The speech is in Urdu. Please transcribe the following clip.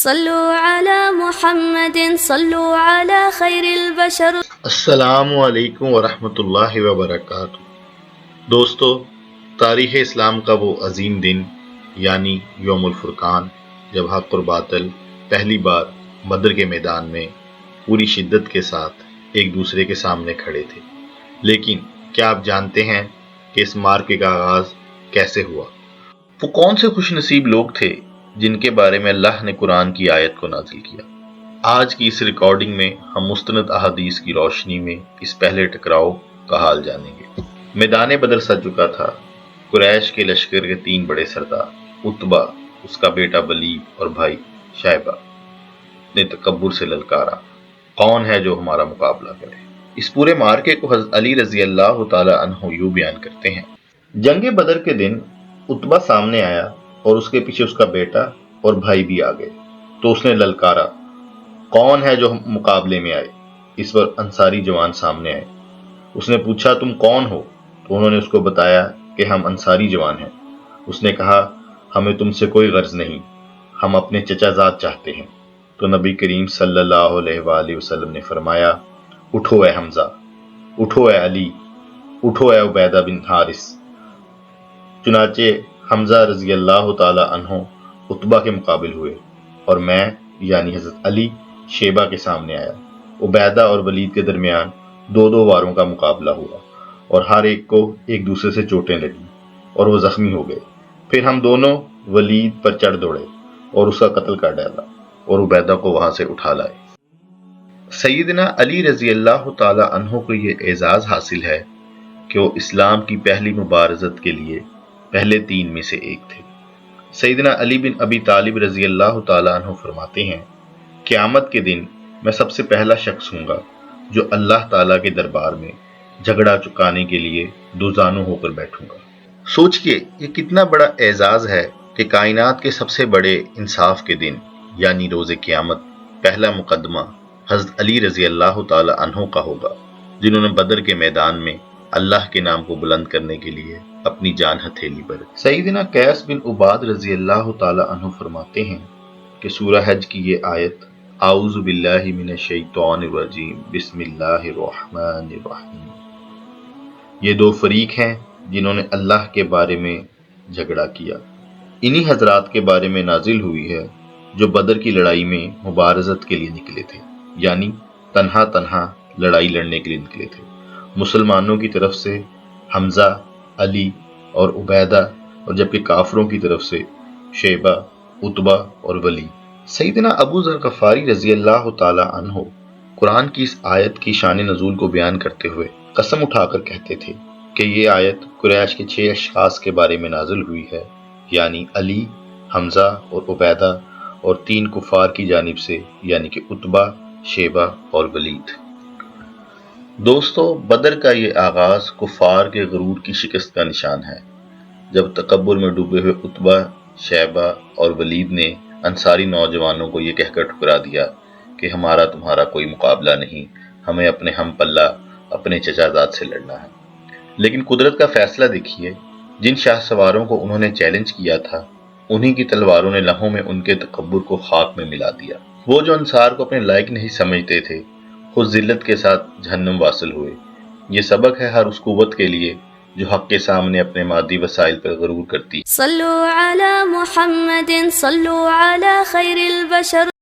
صلو علی محمد صلو علی خیر البشر۔ السلام علیکم ورحمۃ اللہ وبرکاتہ۔ دوستو، تاریخ اسلام کا وہ عظیم دن یعنی یوم الفرقان، جب حق اور باطل پہلی بار بدر کے میدان میں پوری شدت کے ساتھ ایک دوسرے کے سامنے کھڑے تھے۔ لیکن کیا آپ جانتے ہیں کہ اس معرکے کا آغاز کیسے ہوا؟ وہ کون سے خوش نصیب لوگ تھے جن کے بارے میں اللہ نے قرآن کی آیت کو نازل کیا؟ آج کی اس ریکارڈنگ میں ہم مستند احادیث کی روشنی میں اس پہلے ٹکراؤ کا حال جانیں گے۔ میدان بدر سج چکا تھا۔ قریش کے لشکر کے 3 بڑے سردار عتبہ، اس کا بیٹا ولید اور بھائی شیبہ نے تکبر سے للکارا، کون ہے جو ہمارا مقابلہ کرے؟ اس پورے معرکے کو حضرت علی رضی اللہ تعالی عنہ یوں بیان کرتے ہیں: جنگ بدر کے دن عتبہ سامنے آیا اور اس کے پیچھے اس کا بیٹا اور بھائی بھی آ گئے، تو اس نے للکارا، کون ہے جو مقابلے میں آئے؟ اس پر انصاری جوان سامنے آئے۔ اس نے پوچھا، تم کون ہو؟ تو انہوں نے اس کو بتایا کہ ہم انصاری جوان ہیں۔ اس نے کہا، ہمیں تم سے کوئی غرض نہیں، ہم اپنے چچا زاد چاہتے ہیں۔ تو نبی کریم صلی اللہ علیہ وآلہ وسلم نے فرمایا، اٹھو اے حمزہ، اٹھو اے علی، اٹھو اے عبیدہ بن حارث۔ چنانچہ حمزہ رضی اللہ تعالی عنہ عتبہ کے مقابل ہوئے، اور میں یعنی حضرت علی شیبہ کے سامنے آیا۔ عبیدہ اور ولید کے درمیان 2 واروں کا مقابلہ ہوا، اور ہر ایک کو ایک دوسرے سے چوٹیں لگیں اور وہ زخمی ہو گئے۔ پھر ہم دونوں ولید پر چڑھ دوڑے اور اس کا قتل کر ڈالا اور عبیدہ کو وہاں سے اٹھا لائے۔ سیدنا علی رضی اللہ تعالی عنہ کو یہ اعزاز حاصل ہے کہ وہ اسلام کی پہلی مبارزت کے لیے پہلے 3 میں سے ایک تھے۔ سیدنا علی بن ابی طالب رضی اللہ تعالی عنہ فرماتے ہیں، قیامت کے دن میں سب سے پہلا شخص ہوں گا جو اللہ تعالیٰ کے دربار میں جھگڑا چکانے کے لیے دوزانو ہو کر بیٹھوں گا۔ سوچئے یہ کتنا بڑا اعزاز ہے کہ کائنات کے سب سے بڑے انصاف کے دن یعنی روز قیامت پہلا مقدمہ حضرت علی رضی اللہ تعالی عنہ کا ہوگا، جنہوں نے بدر کے میدان میں اللہ کے نام کو بلند کرنے کے لیے اپنی جان ہتھیلی پر۔ سیدنا قیس بن عباد رضی اللہ تعالی عنہ فرماتے ہیں کہ سورہ حج کی یہ آیت، اعوذ باللہ من الشیطان الرجیم بسم اللہ الرحمن الرحیم، یہ 2 فریق ہیں جنہوں نے اللہ کے بارے میں جھگڑا کیا، انہی حضرات کے بارے میں نازل ہوئی ہے جو بدر کی لڑائی میں مبارزت کے لیے نکلے تھے، یعنی تنہا لڑائی لڑنے کے لیے نکلے تھے۔ مسلمانوں کی طرف سے حمزہ، علی اور عبیدہ، اور جبکہ کافروں کی طرف سے شیبہ، عتبہ اور ولید۔ سیدنا ابو ذر غفاری رضی اللہ تعالی عنہ قرآن کی اس آیت کی شان نزول کو بیان کرتے ہوئے قسم اٹھا کر کہتے تھے کہ یہ آیت قریش کے 6 اشخاص کے بارے میں نازل ہوئی ہے، یعنی علی، حمزہ اور عبیدہ، اور 3 کفار کی جانب سے یعنی کہ عتبہ، شیبہ اور ولید۔ دوستو، بدر کا یہ آغاز کفار کے غرور کی شکست کا نشان ہے، جب تکبر میں ڈوبے ہوئے عتبہ، شیبہ اور ولید نے انصاری نوجوانوں کو یہ کہہ کر ٹھکرا دیا کہ ہمارا تمہارا کوئی مقابلہ نہیں، ہمیں اپنے ہم پلہ اپنے چچا زاد سے لڑنا ہے۔ لیکن قدرت کا فیصلہ دیکھیے، جن شاہ سواروں کو انہوں نے چیلنج کیا تھا، انہی کی تلواروں نے لمحوں میں ان کے تکبر کو خاک میں ملا دیا۔ وہ جو انصار کو اپنے لائق نہیں سمجھتے تھے، خود ذلت کے ساتھ جہنم واصل ہوئے۔ یہ سبق ہے ہر اس قوت کے لیے جو حق کے سامنے اپنے مادی وسائل پر غرور کرتی۔ صلو علی محمد صلو علی خیر البشر۔